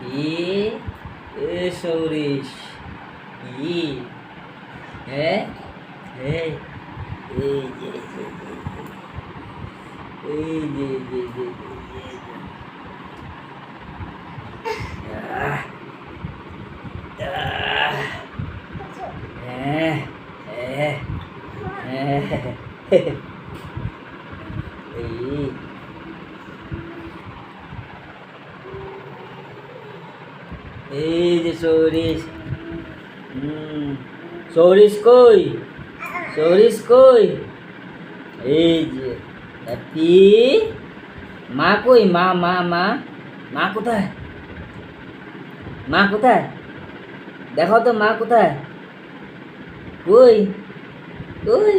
এ সৌরিশ ই হ্যাঁ এই এই যে এই যে যে যে হ্যাঁ হ্যাঁ হ্যাঁ এই এই যে সৌরিশ সৌরিশ কই সৌরিশ কই এই যে হ্যাপি মা কই মা মা মা মা কোথায় মা কোথায় দেখো তো মা কোথায় কই কই